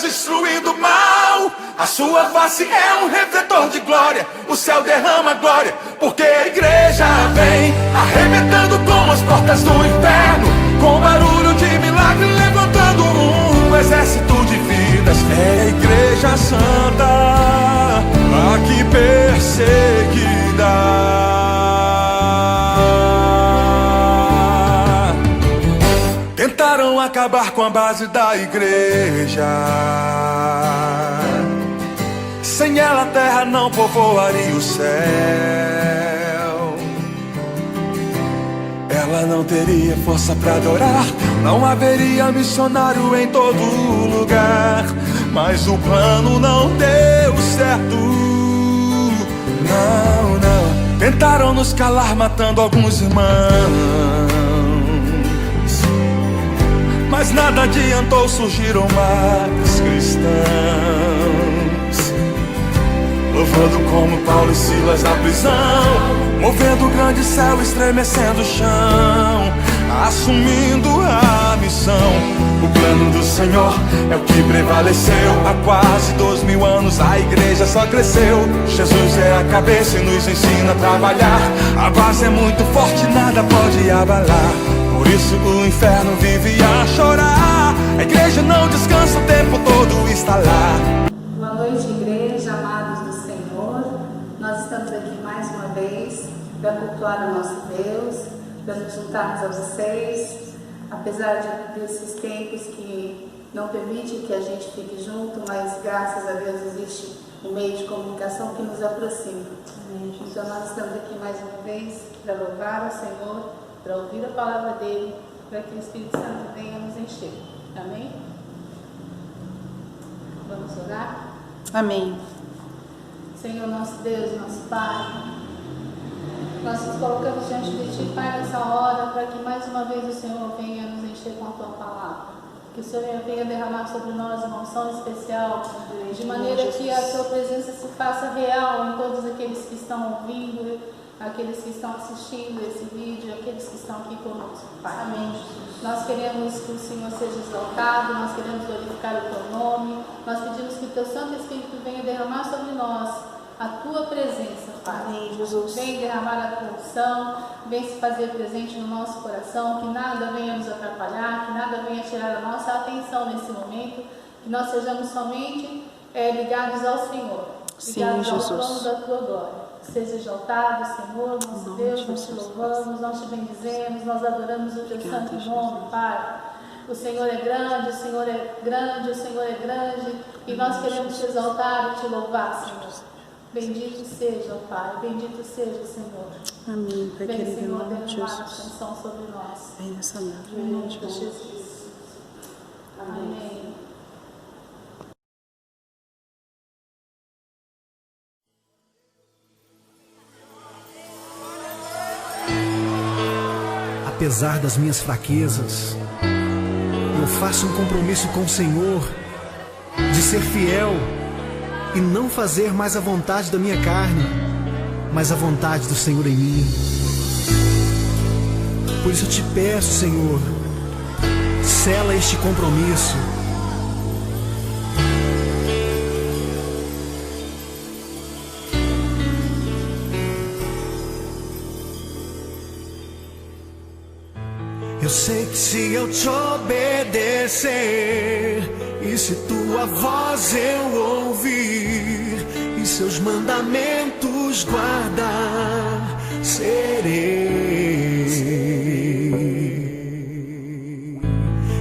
Destruindo o mal, a sua face é um refletor de glória. O céu derrama glória, porque a igreja vem arrebentando com as portas do inferno, com barulho de milagre, levantando um exército de vidas. É a igreja santa, aqui perseguida. Tentaram acabar com a base da igreja. Sem ela a terra não povoaria o céu. Ela não teria força pra adorar, não haveria missionário em todo lugar. Mas o plano não deu certo. Não, não. Tentaram nos calar matando alguns irmãos, mas nada adiantou, surgiram mais cristãos, louvando como Paulo e Silas na prisão, movendo o grande céu, estremecendo o chão, assumindo a missão. O plano do Senhor é o que prevaleceu. Há quase 2000 anos a igreja só cresceu. Jesus é a cabeça e nos ensina a trabalhar. A base é muito forte, nada pode abalar. Por isso o inferno vive a chorar. A igreja não descansa, o tempo todo está lá. Boa noite, igreja, amados do Senhor. Nós estamos aqui mais uma vez para cultuar o nosso Deus, para nos juntarmos a vocês. Apesar desses tempos que não permitem que a gente fique junto, mas graças a Deus existe um meio de comunicação que nos aproxima. Então nós estamos aqui mais uma vez para louvar ao Senhor, para ouvir a palavra dele, para que o Espírito Santo venha nos encher. Amém? Vamos orar? Amém. Senhor, nosso Deus, nosso Pai, nós nos colocamos diante de Ti, Pai, nessa hora, para que mais uma vez o Senhor venha nos encher com a Tua palavra. Que o Senhor venha derramar sobre nós uma unção especial, de maneira que a Tua presença se faça real em todos aqueles que estão ouvindo, aqueles que estão assistindo esse vídeo, aqueles que estão aqui conosco, Pai. Amém. Nós queremos que o Senhor seja exaltado, nós queremos glorificar o Teu nome, nós pedimos que o Teu Santo Espírito venha derramar sobre nós a Tua presença, Pai. Amém, Jesus. Vem derramar a Tua unção, vem se fazer presente no nosso coração, que nada venha nos atrapalhar, que nada venha tirar a nossa atenção nesse momento, que nós sejamos somente ligados ao Senhor, ligados ao trono da Tua glória. Seja exaltado, Senhor, nosso Deus, nós Te louvamos, nós Te bendizemos, nós adoramos o Teu santo nome, Pai. O Senhor é grande, o Senhor é grande, o Senhor é grande, e nós queremos Te exaltar e Te louvar, Senhor. Bendito seja, Pai, bendito seja o Senhor. Amém, Pai Vem, querido, em Senhor, nome de derramar a Jesus. atenção sobre nós. Vem nessa noite, Em nome de Jesus. Amém. Apesar das minhas fraquezas, eu faço um compromisso com o Senhor de ser fiel e não fazer mais a vontade da minha carne, mas a vontade do Senhor em mim. Por isso eu te peço, Senhor, sela este compromisso. Eu sei que se eu te obedecer, e se tua voz eu ouvir, e seus mandamentos guardar, serei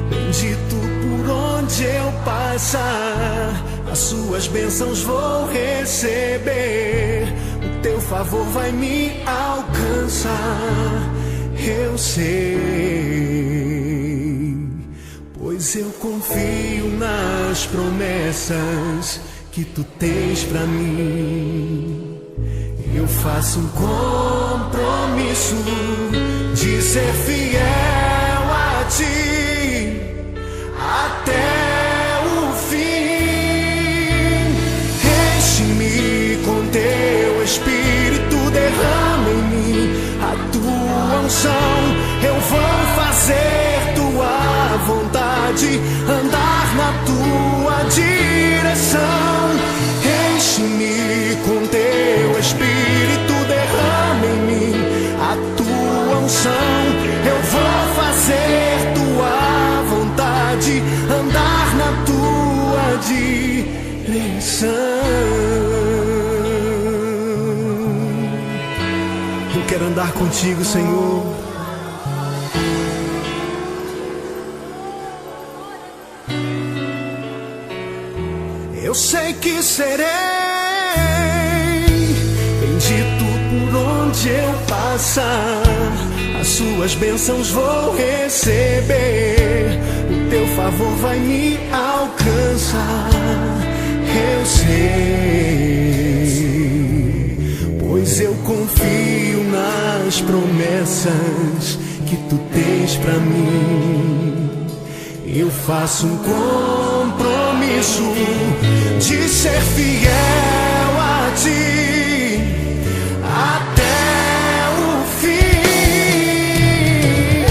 bendito por onde eu passar. As suas bênçãos vou receber, o teu favor vai me alcançar. Eu sei, pois eu confio nas promessas que tu tens pra mim. Eu faço um compromisso de ser fiel a ti até o fim. Enche-me com teu Espírito, derrama em mim a tua unção. Eu vou fazer tua vontade, andar na tua direção. Enche-me com teu Espírito, derrama em mim a tua unção. Eu vou fazer tua vontade, andar na tua direção. Eu quero andar contigo, Senhor. Eu sei que serei bendito por onde eu passar. As suas bênçãos vou receber, o teu favor vai me alcançar. Eu sei, pois eu confio nas promessas que tu tens pra mim. Eu faço um compromisso de ser fiel a ti até o fim.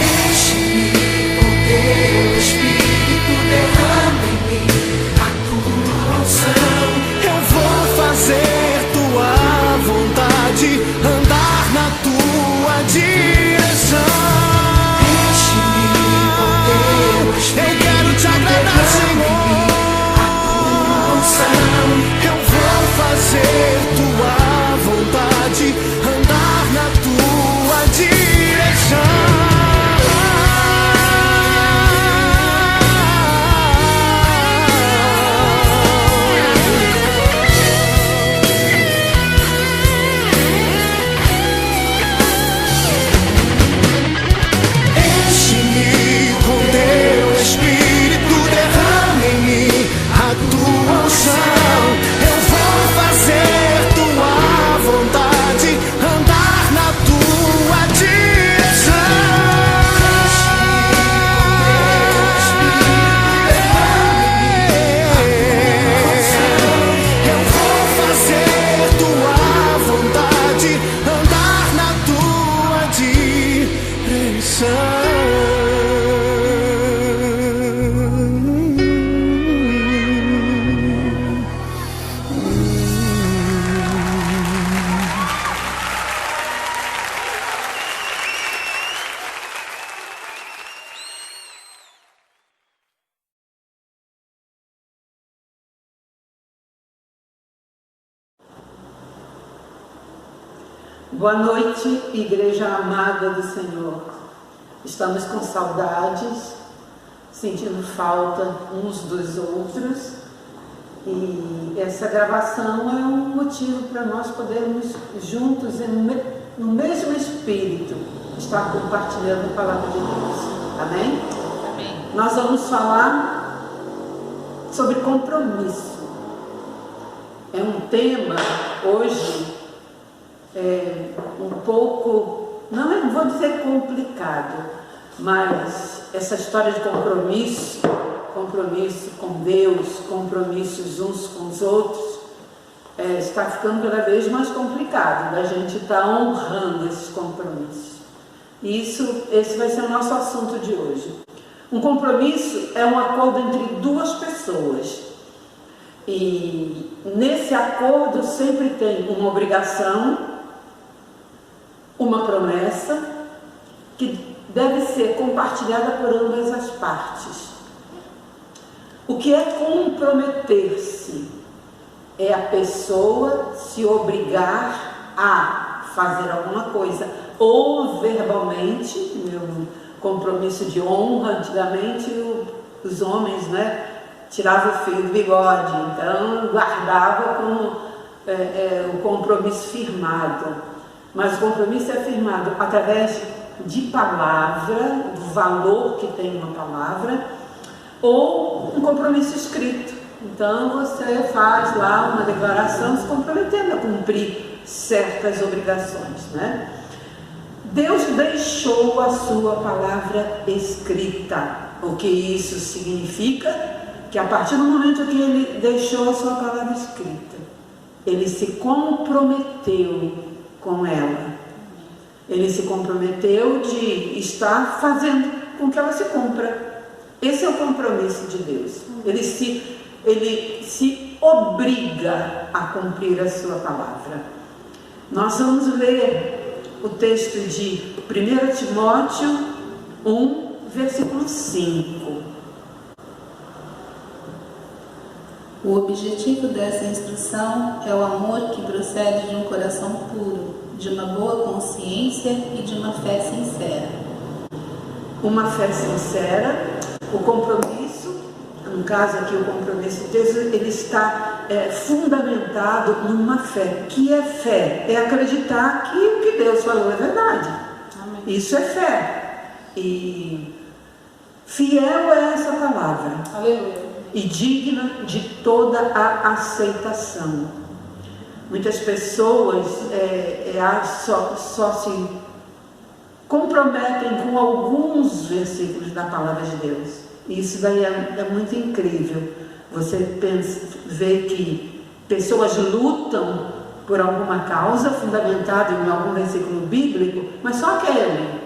Enche-me com teu Espírito, derrama em mim a tua unção. Eu vou fazer tua vontade, andar na tua direção. Eu quero te agradar, Senhor. Eu vou fazer tua vontade, andar na tua direção. Boa noite, igreja amada do Senhor. Estamos com saudades, sentindo falta uns dos outros, e essa gravação é um motivo para nós podermos juntos, no mesmo espírito, estar compartilhando a palavra de Deus. Amém? Amém. Nós vamos falar sobre compromisso. É um tema hoje um pouco, não vou dizer complicado, mas essa história de compromisso com Deus, compromissos uns com os outros, está ficando cada vez mais complicado, da gente estar honrando esses compromissos. Esse vai ser o nosso assunto de hoje. Um compromisso é um acordo entre duas pessoas, e nesse acordo sempre tem uma obrigação, uma promessa que deve ser compartilhada por ambas as partes. O que é comprometer-se? É a pessoa se obrigar a fazer alguma coisa, ou verbalmente, meu compromisso de honra, antigamente os homens, né, tiravam o fio do bigode, então guardava como o compromisso firmado. Mas o compromisso é firmado através de palavra, do valor que tem uma palavra, ou um compromisso escrito. Então você faz lá uma declaração se comprometendo a cumprir certas obrigações, né? Deus deixou a sua palavra escrita. O que isso significa? Que a partir do momento que Ele deixou a sua palavra escrita, Ele se comprometeu com ela. Ele se comprometeu de estar fazendo com que ela se cumpra. Esse é o compromisso de Deus. Ele se obriga a cumprir a sua palavra. Nós vamos ler o texto de 1 Timóteo 1, versículo 5. O objetivo dessa instrução é o amor que procede de um coração puro, de uma boa consciência e de uma fé sincera. Uma fé sincera, o compromisso, no caso aqui o compromisso de Deus, ele está fundamentado numa fé. Que é fé? É acreditar que o que Deus falou é verdade. Amém. Isso é fé. E fiel é essa palavra. Aleluia. E digna de toda a aceitação. Muitas pessoas só se comprometem com alguns versículos da palavra de Deus. Isso daí é muito incrível. Você vê que pessoas lutam por alguma causa fundamentada em algum versículo bíblico, mas só aquele.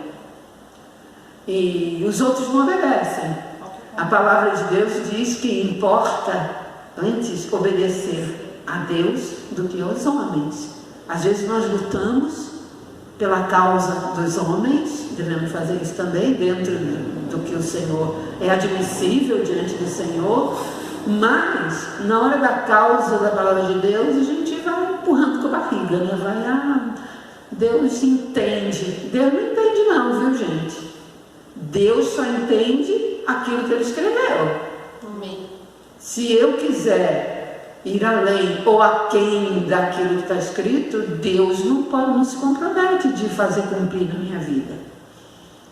E os outros não obedecem. A palavra de Deus diz que importa antes obedecer a Deus do que aos homens. Às vezes nós lutamos pela causa dos homens, devemos fazer isso também dentro do que o Senhor é admissível diante do Senhor, mas na hora da causa da palavra de Deus a gente vai empurrando com a barriga, né? Deus entende. Deus não entende não, viu, gente? Deus só entende aquilo que Ele escreveu. Amém. Se eu quiser ir além ou aquém daquilo que está escrito, Deus não se compromete de fazer cumprir na minha vida.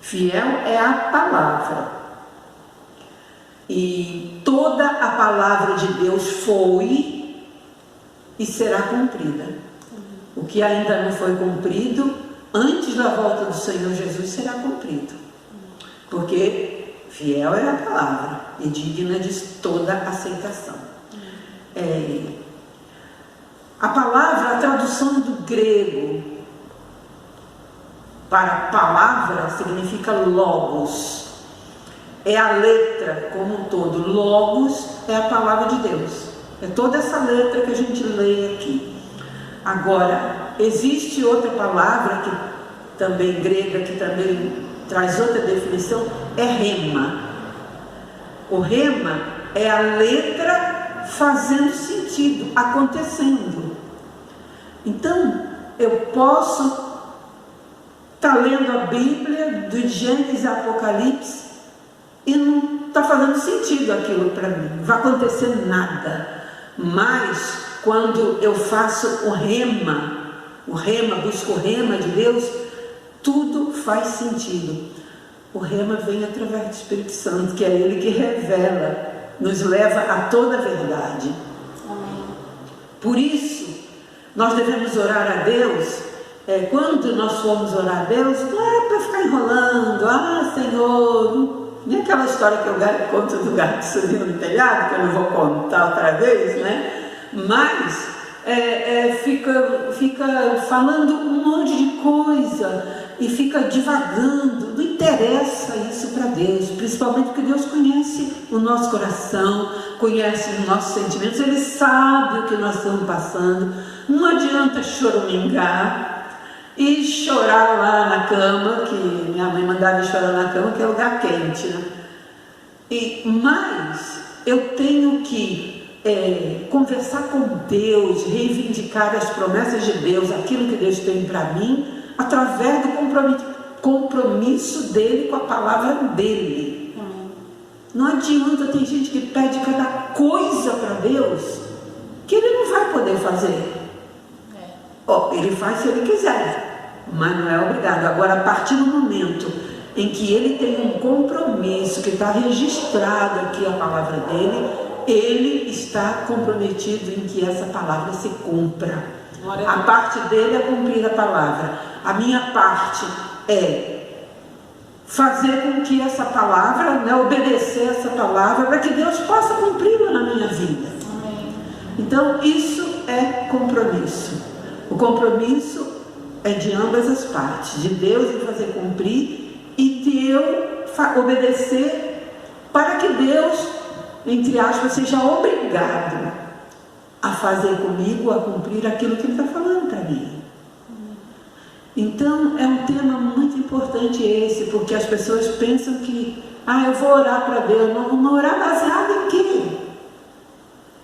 Fiel é a palavra. E toda a palavra de Deus foi e será cumprida. O que ainda não foi cumprido, antes da volta do Senhor Jesus, será cumprido. Porque fiel é a palavra e digna de toda aceitação. A palavra, a tradução do grego para palavra significa logos. É a letra como um todo. Logos é a palavra de Deus. É toda essa letra que a gente lê aqui. Agora, existe outra palavra que também grega, que também traz outra definição, é rema. O rema é a letra fazendo sentido, acontecendo. Então, eu posso estar lendo a Bíblia, do Gênesis a Apocalipse, e não está fazendo sentido aquilo para mim, não vai acontecer nada. Mas, quando eu faço o rema, busco o rema de Deus, tudo faz sentido. O rema vem através do Espírito Santo, que é Ele que revela, nos leva a toda a verdade. Amém. Por isso, nós devemos orar a Deus. Quando nós formos orar a Deus, não é para ficar enrolando. Senhor, nem aquela história que eu conto do gato subindo no telhado, que eu não vou contar outra vez, né? Mas fica falando um monte de coisa e fica divagando. Não interessa isso para Deus, principalmente porque Deus conhece o nosso coração, conhece os nossos sentimentos, Ele sabe o que nós estamos passando. Não adianta choramingar, e chorar lá na cama, que minha mãe mandava chorar na cama, que é lugar quente, né? Mas eu tenho que conversar com Deus, reivindicar as promessas de Deus, aquilo que Deus tem para mim, através do compromisso dele com a palavra dele. Não adianta, tem gente que pede cada coisa para Deus que ele não vai poder fazer. Ele faz se ele quiser, mas não é obrigado. Agora, a partir do momento em que ele tem um compromisso, que está registrado aqui a palavra dele, ele está comprometido em que essa palavra se cumpra. A parte dele é cumprir a palavra. A minha parte é fazer com que essa palavra, obedecer essa palavra, para que Deus possa cumpri-la na minha vida. Então, isso é compromisso. O compromisso é de ambas as partes, de Deus em fazer cumprir e de eu obedecer, para que Deus, entre aspas, seja obrigado a fazer comigo, a cumprir aquilo que Ele está falando para mim. Então, é um tema muito importante esse, porque as pessoas pensam que, eu vou orar para Deus. Não orar baseado em quê?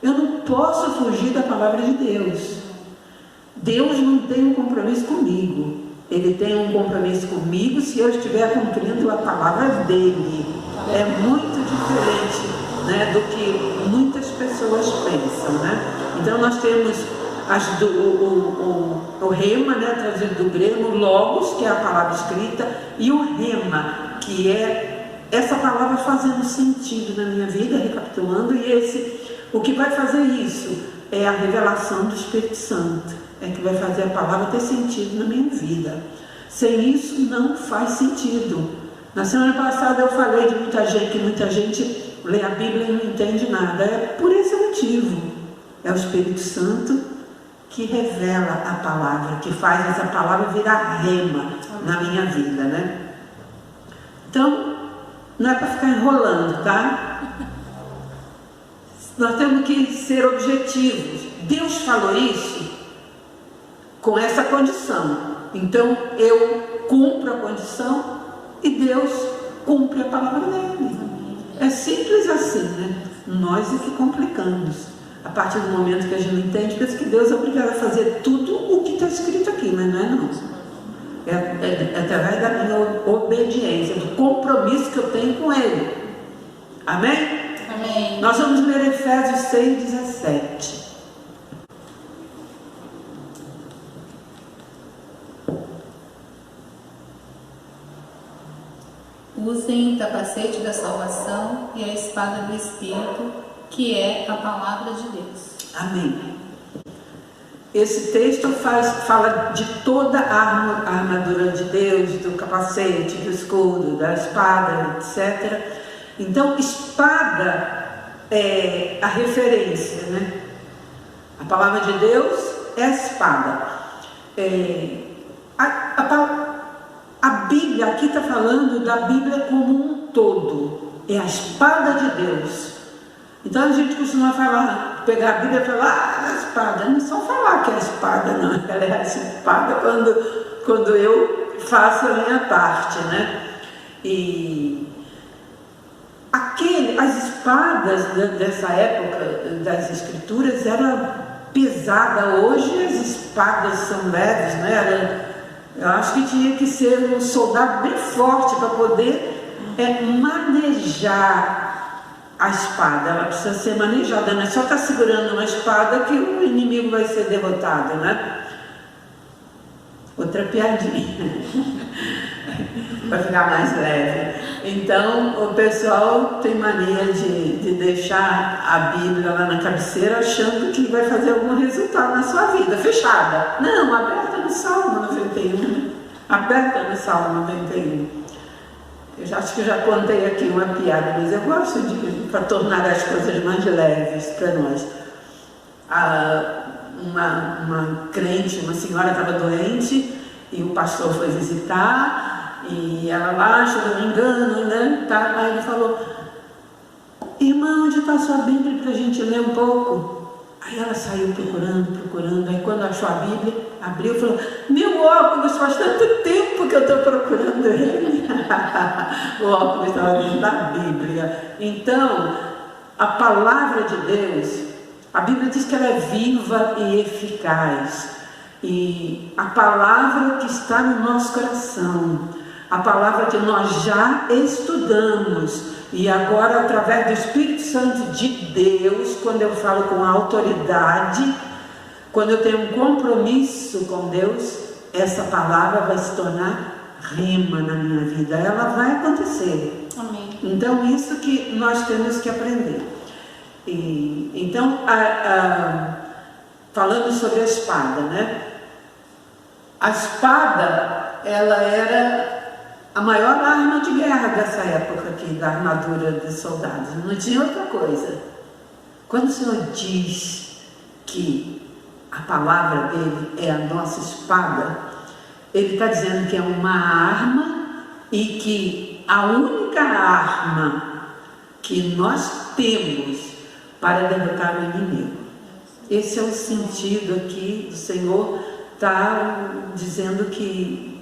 Eu não posso fugir da palavra de Deus. Deus não tem um compromisso comigo. Ele tem um compromisso comigo se eu estiver cumprindo a palavra dele. É muito diferente, do que muitas pessoas pensam, Então nós temos o rema, trazido do grego, logos, que é a palavra escrita, e o rema, que é essa palavra fazendo sentido na minha vida, recapitulando, e o que vai fazer isso é a revelação do Espírito Santo, é que vai fazer a palavra ter sentido na minha vida. Sem isso não faz sentido. Na semana passada eu falei de que muita gente lê a Bíblia e não entende nada. É por esse motivo. É o Espírito Santo que revela a palavra, que faz essa palavra virar rema na minha vida, Então, não é para ficar enrolando, tá? Nós temos que ser objetivos. Deus falou isso com essa condição. Então, eu cumpro a condição e Deus cumpre a palavra dele. É simples assim, Nós é que complicamos. A partir do momento que a gente não entende, pensa que Deus é obrigado a fazer tudo o que está escrito aqui, mas não é não. É através da minha obediência, do compromisso que eu tenho com Ele. Amém? Amém. Nós vamos ler Efésios 6:17. Usem o capacete da salvação e a espada do Espírito, que é a palavra de Deus. Amém. Esse texto fala de toda a armadura de Deus, do capacete, do escudo, da espada, etc. Então, espada é a referência, A palavra de Deus é a espada. A Bíblia, aqui está falando da Bíblia como um todo. É a espada de Deus. Então a gente costuma pegar a Bíblia e falar, a espada. Não é só falar que é a espada, não. Ela é a espada quando eu faço a minha parte, E as espadas dessa época das Escrituras eram pesadas. Hoje as espadas são leves, Eu acho que tinha que ser um soldado bem forte para poder manejar a espada. Ela precisa ser manejada, não é só estar segurando uma espada que o inimigo vai ser derrotado, Outra piadinha para ficar mais leve. Então o pessoal tem mania de deixar a Bíblia lá na cabeceira achando que vai fazer algum resultado na sua vida, fechada. Não, aberta no Salmo 91, Aberta no Salmo 91. Eu acho que já contei aqui uma piada, mas eu gosto para tornar as coisas mais leves para nós. Uma crente, uma senhora estava doente e o pastor foi visitar e ela lá, se eu não me engano, Aí ele falou: irmã, onde está a sua Bíblia para a gente ler um pouco? Aí ela saiu procurando. Aí quando achou a Bíblia, abriu e falou: meu óculos, faz tanto tempo que eu estou procurando ele. O óculos estava dentro da Bíblia. Então, a palavra de Deus, a Bíblia diz que ela é viva e eficaz. E a palavra que está no nosso coração, a palavra que nós já estudamos, e agora através do Espírito Santo de Deus, quando eu falo com autoridade, quando eu tenho um compromisso com Deus, essa palavra vai se tornar rima na minha vida, ela vai acontecer. Amém. Então isso que nós temos que aprender. E, então, falando sobre a espada, né? A espada, ela era a maior arma de guerra dessa época aqui, da armadura dos soldados. Não tinha outra coisa. Quando o Senhor diz que a palavra dele é a nossa espada, ele está dizendo que é uma arma e que a única arma que nós temos para derrotar o inimigo. Esse é o sentido aqui do Senhor está dizendo que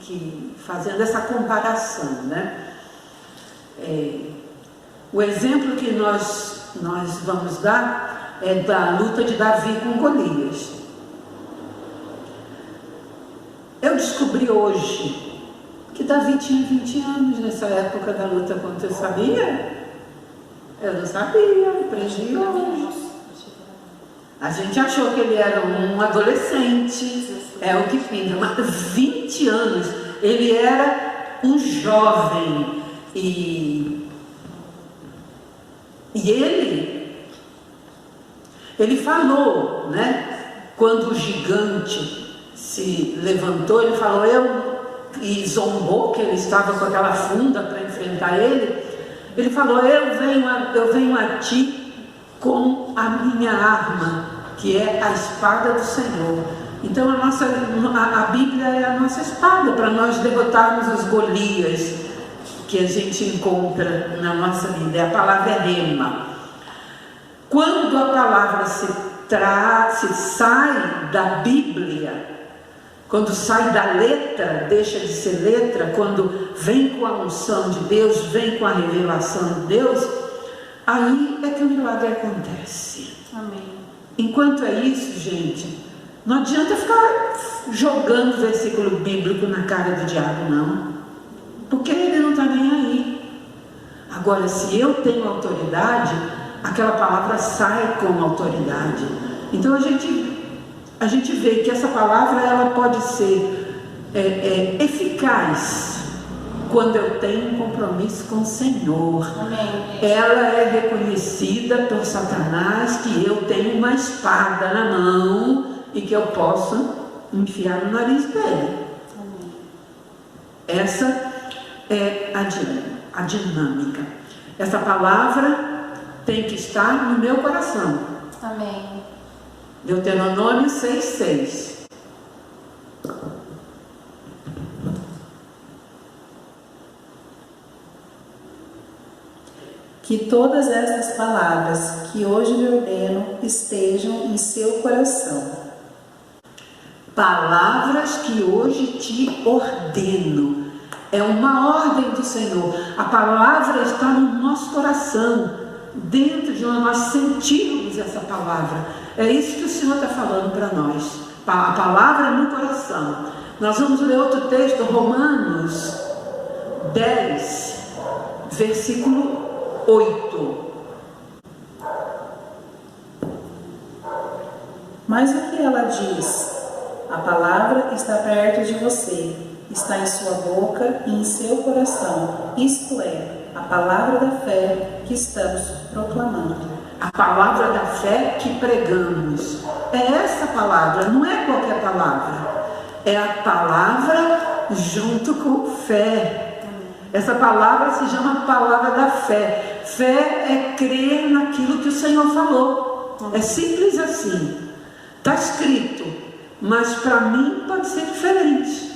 fazendo essa comparação, né? O exemplo que nós vamos dar é da luta de Davi com Golias. Eu descobri hoje que Davi tinha 20 anos nessa época da luta contra eu sabia? Eu não sabia, aprendi hoje. A gente achou que ele era um adolescente, é o que pinta, mas 20 anos, ele era um jovem, e ele falou, né, quando o gigante se levantou, ele falou, e zombou que ele estava com aquela funda para enfrentar ele falou, eu venho a ti com a minha arma, que é a espada do Senhor. Então a Bíblia é a nossa espada para nós derrotarmos os Golias que a gente encontra na nossa vida. A palavra é rema. Quando a palavra se sai da Bíblia, quando sai da letra, deixa de ser letra, quando vem com a unção de Deus, vem com a revelação de Deus, aí é que o milagre acontece. Amém. Enquanto é isso, gente, não adianta ficar jogando versículo bíblico na cara do diabo, não, porque ele não está nem aí. Agora, se eu tenho autoridade, aquela palavra sai com autoridade. Então a gente vê que essa palavra ela pode ser eficaz quando eu tenho um compromisso com o Senhor. Amém. Ela é reconhecida por Satanás que eu tenho uma espada na mão e que eu posso enfiar no nariz dele. Amém. Essa é a dinâmica. Essa palavra tem que estar no meu coração. Amém. Deuteronômio 6:6. Que todas estas palavras que hoje lhe ordeno estejam em seu coração. Palavras que hoje te ordeno. É uma ordem do Senhor. A palavra está no nosso coração. Dentro de nós sentimos essa palavra. É isso que o Senhor está falando para nós. A palavra no coração. Nós vamos ler outro texto, Romanos 10, versículo 8. Mas o que ela diz? A palavra está perto de você, está em sua boca e em seu coração. Isto é, a palavra da fé que estamos proclamando. A palavra da fé que pregamos. É essa palavra, não é qualquer palavra. É a palavra junto com fé. Essa palavra se chama palavra da fé. Fé é crer naquilo que o Senhor falou. É simples assim. Está escrito, mas para mim pode ser diferente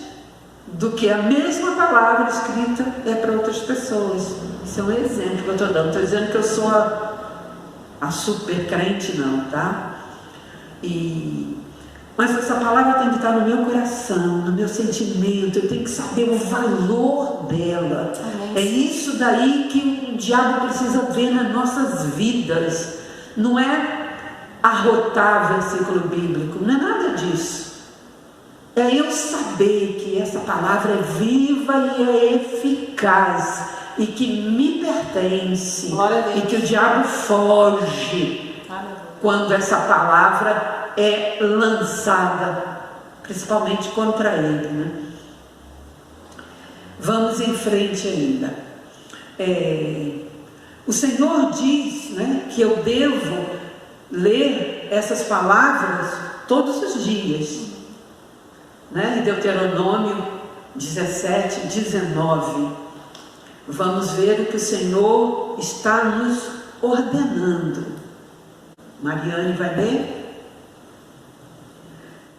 do que a mesma palavra escrita é para outras pessoas. Isso é um exemplo que eu estou dando. Não estou dizendo que eu sou a super crente, não, tá? Mas essa palavra tem que estar no meu coração, no meu sentimento, eu tenho que saber o valor dela. É isso daí que o diabo precisa ver nas nossas vidas. Não é arrotar versículo bíblico, não é nada disso. É eu saber que essa palavra é viva e é eficaz, e que me pertence, e que o diabo foge quando essa palavra é lançada, principalmente contra ele, né? Vamos em frente ainda. O Senhor diz, né, que eu devo ler essas palavras todos os dias, né? Em Deuteronômio 17, 19, vamos ver o que o Senhor está nos ordenando. Mariane vai ler?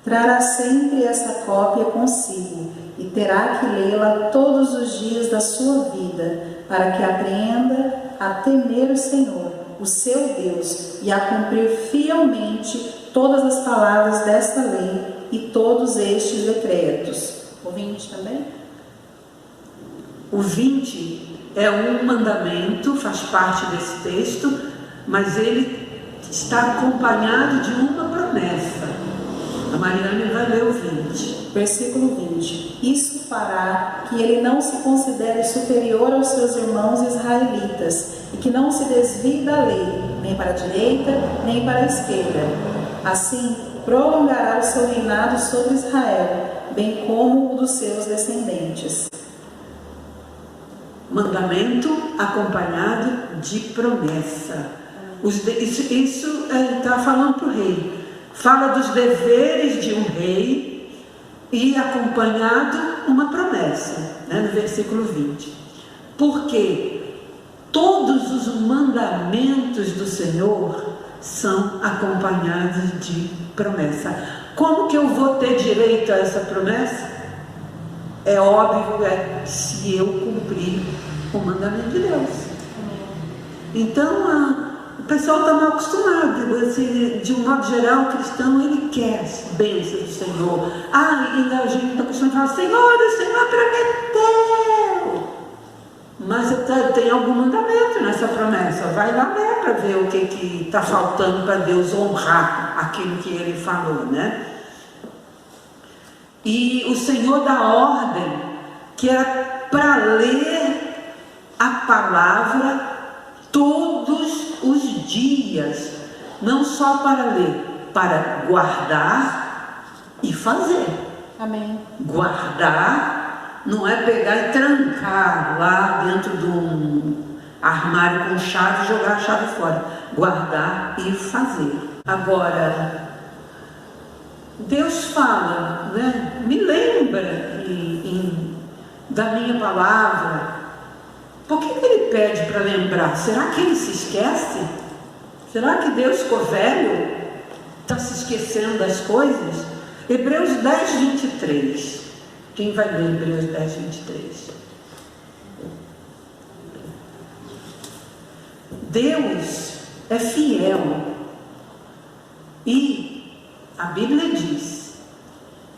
Trará sempre essa cópia consigo e terá que lê-la todos os dias da sua vida, para que aprenda a temer o Senhor, o seu Deus, e a cumprir fielmente todas as palavras desta lei e todos estes decretos. O 20 também? O 20 é um mandamento, faz parte desse texto, mas ele está acompanhado de uma promessa. A Mariane vai ler o 20. Versículo 20. Isso fará que ele não se considere superior aos seus irmãos israelitas e que não se desvie da lei, nem para a direita, nem para a esquerda. Assim, prolongará o seu reinado sobre Israel, bem como o dos seus descendentes. Mandamento acompanhado de promessa. Isso está falando para o rei. Fala dos deveres de um rei e acompanhado uma promessa, né, no versículo 20. Porque todos os mandamentos do Senhor são acompanhados de promessa. Como que eu vou ter direito a essa promessa? É óbvio, se eu cumprir o mandamento de Deus. Então, o pessoal está mal acostumado. De um modo geral, o cristão, ele quer as bênçãos do Senhor. E a gente está acostumado a falar: Senhor, o Senhor prometeu. Mas tem algum mandamento nessa promessa. Vai lá ler para ver o que está faltando para Deus honrar aquilo que ele falou, né? E o Senhor dá ordem que era para ler a palavra todos os dias, não só para ler, para guardar e fazer. Amém. Guardar não é pegar e trancar lá dentro de um armário com chave e jogar a chave fora. Guardar e fazer. Agora, Deus fala, né? Me lembra da minha palavra. Por que ele pede para lembrar? Será que ele se esquece? Será que Deus ficou velho? Está se esquecendo das coisas? Hebreus 10, 23. Quem vai ler Hebreus 10, 23? Deus é fiel. E a Bíblia diz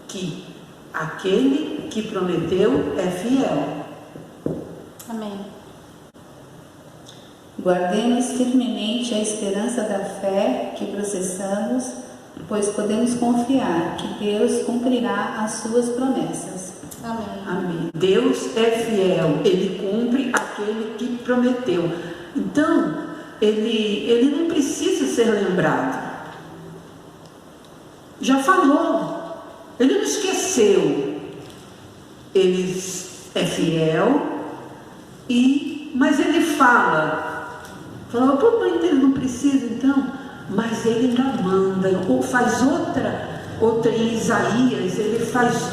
que aquele que prometeu é fiel. Amém. Guardemos firmemente a esperança da fé que processamos, pois podemos confiar que Deus cumprirá as suas promessas. Amém. Amém. Deus é fiel, ele cumpre aquele que prometeu. Então, ele não precisa ser lembrado. Já falou, ele não esqueceu. Ele é fiel, mas ele fala, mas ele não precisa então, mas ele ainda manda, ou faz outra em Isaías, ele faz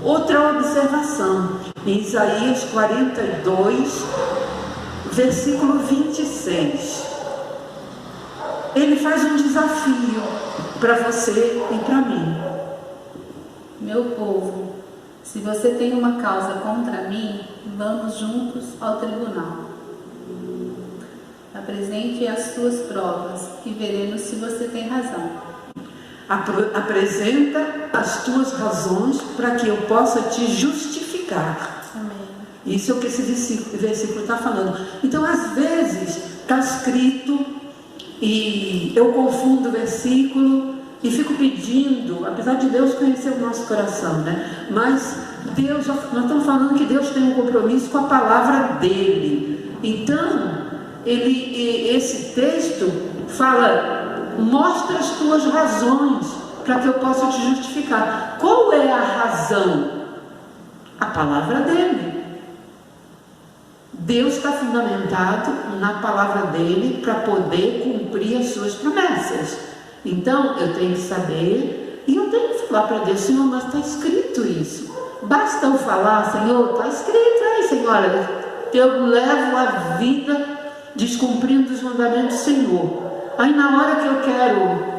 outra observação, em Isaías 42, versículo 26, ele faz um desafio para você e para mim. Meu povo, se você tem uma causa contra mim, vamos juntos ao tribunal. Apresente as suas provas e veremos se você tem razão. Apresenta as tuas razões para que eu possa te justificar. Amém. Isso é o que esse versículo está falando. Então, às vezes, está escrito e eu confundo o versículo e fico pedindo, apesar de Deus conhecer o nosso coração, né? Mas Deus, nós estamos falando que Deus tem um compromisso com a palavra dele. Então, esse texto fala, mostra as tuas razões para que eu possa te justificar. Qual é a razão? A palavra dele. Deus está fundamentado na palavra dele para poder cumprir as suas promessas. Então eu tenho que saber e eu tenho que falar para Deus, Senhor, mas está escrito isso. Basta eu falar, Senhor, está escrito aí, Senhor, eu levo a vida descumprindo os mandamentos do Senhor. Aí na hora que eu quero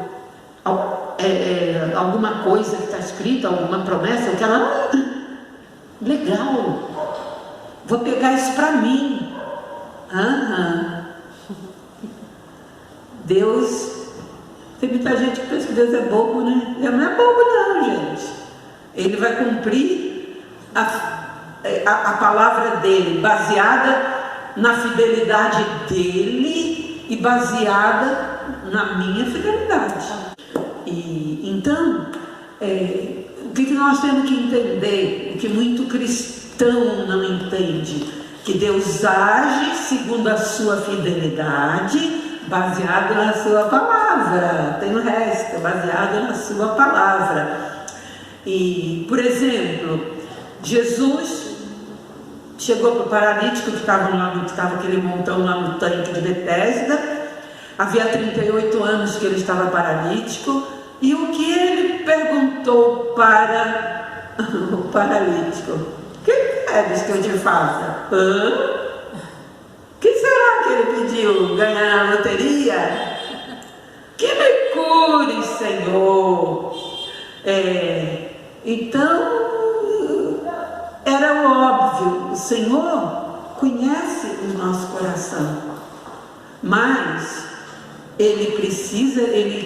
alguma coisa que está escrita, alguma promessa, eu quero, legal, vou pegar isso para mim. Deus, tem muita gente que pensa que Deus é bobo, né? Ele não é bobo não, gente. Ele vai cumprir a palavra dele, baseada na fidelidade dele e baseada na minha fidelidade. E então, o que nós temos que entender, o que muito cristão não entende, que Deus age segundo a sua fidelidade, baseado na sua palavra. Tem o resto, baseado na sua palavra. E, por exemplo, Jesus chegou para o paralítico que estava aquele montão lá no tanque de Betesda. Havia 38 anos que ele estava paralítico. E o que ele perguntou para o paralítico? O que queres que eu te faça? O que será que ele pediu? Ganhar a loteria? Que me cure, Senhor. Então, era óbvio, o Senhor conhece o nosso coração, mas Ele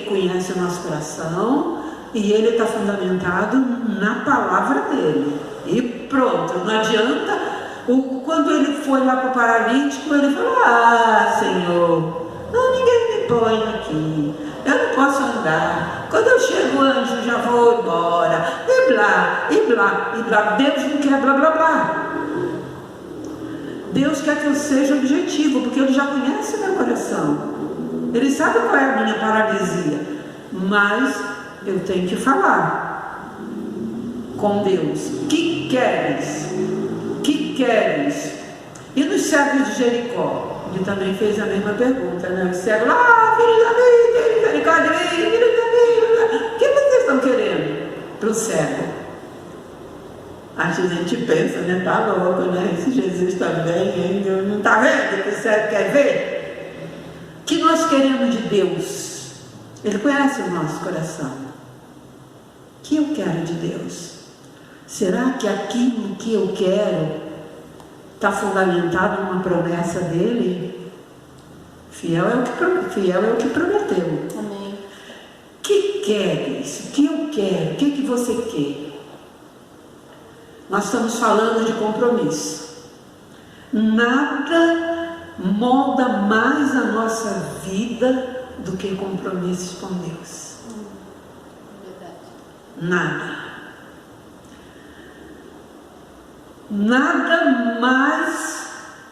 conhece o nosso coração e Ele está fundamentado na palavra dEle. E pronto, não adianta. Quando ele foi lá para o paralítico, ele falou, Senhor, ninguém me põe aqui, eu não posso andar, quando eu chego o anjo já vou embora, e blá, e blá, e blá. Deus não quer blá, blá, blá. Deus quer que eu seja objetivo, porque Ele já conhece o meu coração, Ele sabe qual é a minha paralisia, mas eu tenho que falar com Deus. Que queres? Que queres? E nos cegos de Jericó, ele também fez a mesma pergunta, né? Os cegos, filho da vida, misericórdia, filho da vida, o que vocês estão querendo para o cego? A gente pensa, né? Tá louco, né? Esse Jesus também, não está vendo que o cego quer ver? O que nós queremos de Deus? Ele conhece o nosso coração. O que eu quero de Deus? Será que aquilo que eu quero está fundamentado numa promessa dele? Fiel é o que prometeu. Amém. O que queres? O que eu quero? O que você quer? Nós estamos falando de compromisso. Nada molda mais a nossa vida do que compromissos com Deus. Nada. Nada mais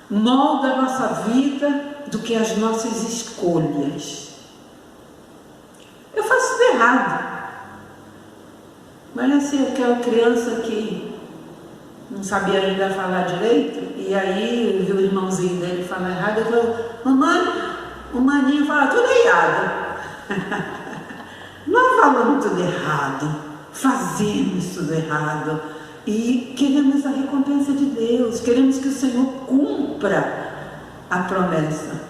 molda a nossa vida do que as nossas escolhas. Eu faço tudo errado. Mas assim, aquela criança que não sabia ainda falar direito, e aí viu o irmãozinho dele falar errado, ele falou, mamãe, o maninho fala tudo errado. Nós falamos tudo errado, fazemos tudo errado. E queremos a recompensa de Deus, queremos que o Senhor cumpra a promessa.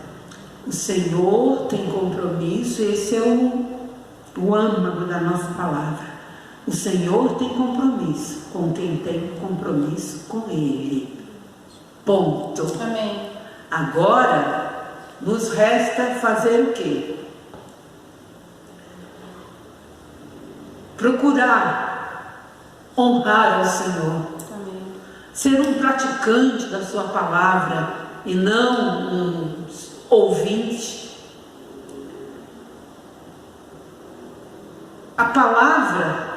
O Senhor tem compromisso, esse é o âmago da nossa palavra. O Senhor tem compromisso com quem tem compromisso com Ele. Ponto. Amém. Agora, nos resta fazer o quê? procurar honrar ao Senhor, ser um praticante da sua palavra e não um ouvinte. A palavra,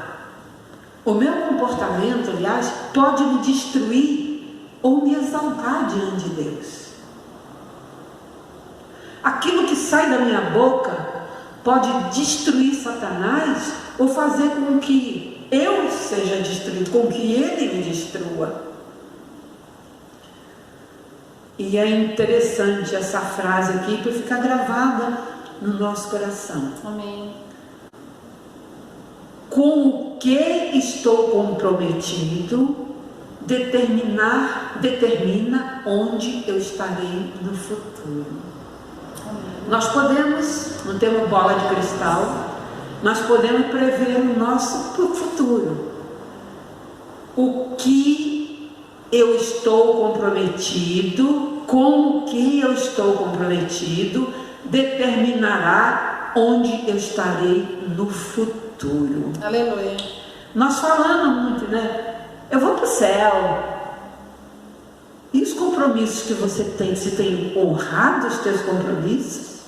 o meu comportamento, aliás, pode me destruir ou me exaltar diante de Deus. Aquilo que sai da minha boca pode destruir Satanás ou fazer com que eu seja destruído, com que ele me destrua. E é interessante essa frase aqui para ficar gravada no nosso coração. Amém. Com o que estou comprometido determina onde eu estarei no futuro. Nós podemos, não temos bola de cristal, mas podemos prever o nosso futuro. O que eu estou comprometido, com o que eu estou comprometido, determinará onde eu estarei no futuro. Aleluia. Nós falamos muito, né? Eu vou para o céu. E os compromissos que você tem honrado os teus compromissos?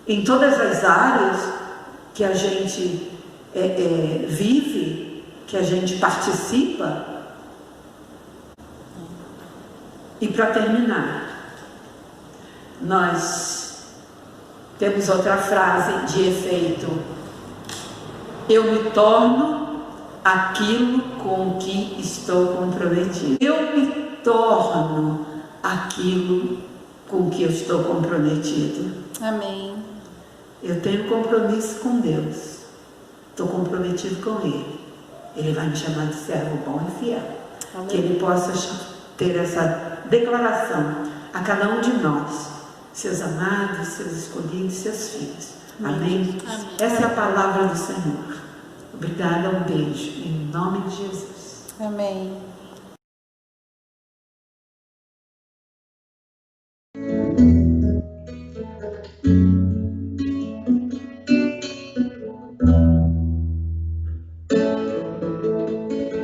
Em todas as áreas que a gente vive, que a gente participa. E para terminar, nós temos outra frase de efeito. Eu me torno aquilo com que estou comprometido. Eu me torno aquilo com que eu estou comprometido. Amém. Eu tenho compromisso com Deus. Estou comprometido com Ele. Ele vai me chamar de servo bom e fiel. Amém. Que Ele possa ter essa declaração a cada um de nós, seus amados, seus escolhidos, seus filhos. Amém? Amém. Essa é a palavra do Senhor. Obrigada, um beijo. Em nome de Jesus. Amém.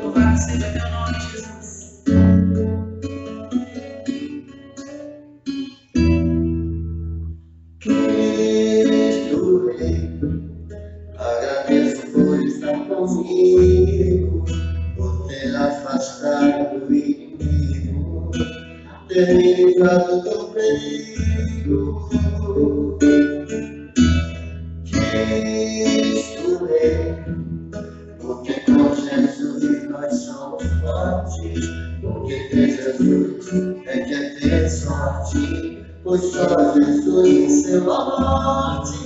Louvado seja teu nome, Jesus. Cristo Rei, agradeço por estar comigo, por ter afastado do inimigo, ter me livrado do perigo. Cristo Rei, porque com Jesus nós somos fortes, porque ter Jesus é que é ter sorte, pois só Jesus em seu morte.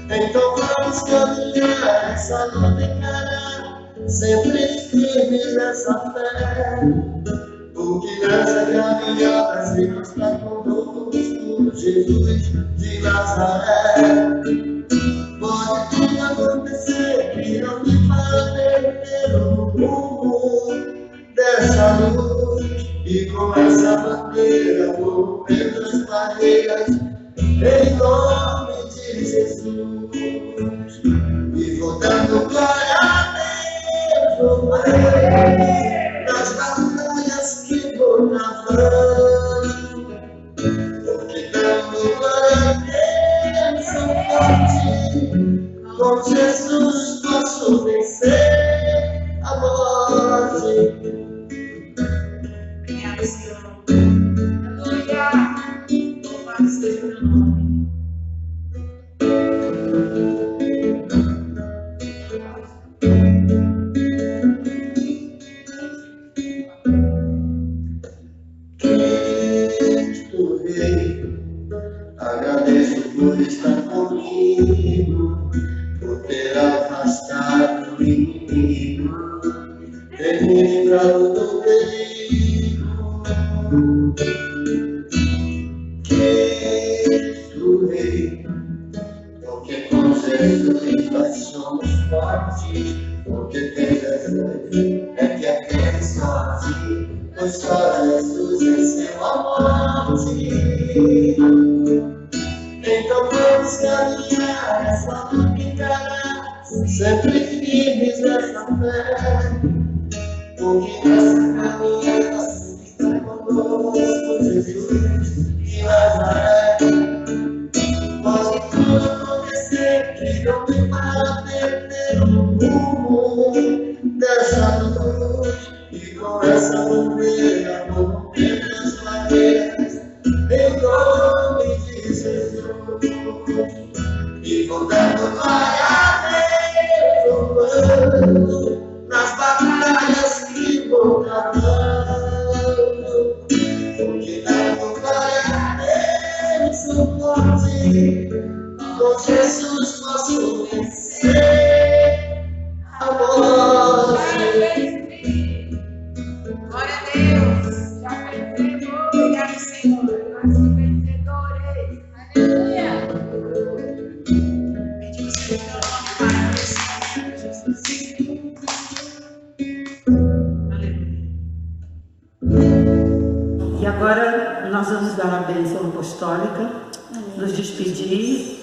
Então vamos caminhar essa luta encarar, sempre firmes nessa fé, porque nessa caminhada Deus está conosco, Jesus de Nazaré. Pode tudo acontecer, que não me para perder o rumo dessa luz, e com essa bandeira vou romper as barreiras, em nome de Jesus. E vou dando glória a Deus, vou nas batalhas que vou travando, porque dando glória a Deus sou forte, com Jesus posso vencer a morte. Obrigada, Senhor. Aleluia. Louvado seja o teu nome. Cristo Rei, agradeço por estar comigo, por ter afastado o inimigo, ter me livrado do perigo. Cristo Rei, porque com Jesus nós somos fortes, porque tem Jesus é que é ter sorte, pois só Jesus venceu a morte. Então vamos caminhar essa luta encarar, sempre firmes nessa fé, porque nessa caminhada está conosco Jesus e Nazaré. Pode tudo acontecer, que não me para perder o rumo dessa luz, e com essa bandeira vou romper as barreiras, em nome de Jesus. E vou dando glória a Deus, nas batalhas que vou travando, porque dando glória a Deus sou forte, com Jesus posso vencer a morte. Glória a Deus, já vencemos, obrigado Senhor, nós somos vencedores. Aleluia. Pedimos que teu nome para Jesus. E agora nós vamos dar a bênção apostólica, nos despedir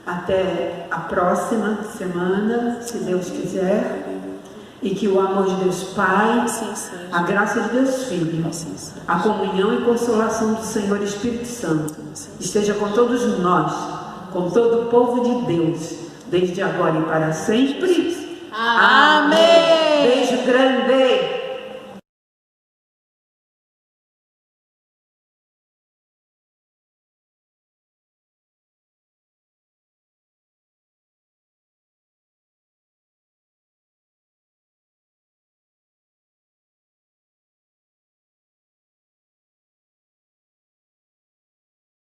até a próxima semana, se Deus quiser, e que o amor de Deus Pai, a graça de Deus Filho, a comunhão e consolação do Senhor Espírito Santo esteja com todos nós, com todo o povo de Deus, desde agora e para sempre. Amém. Beijo grande.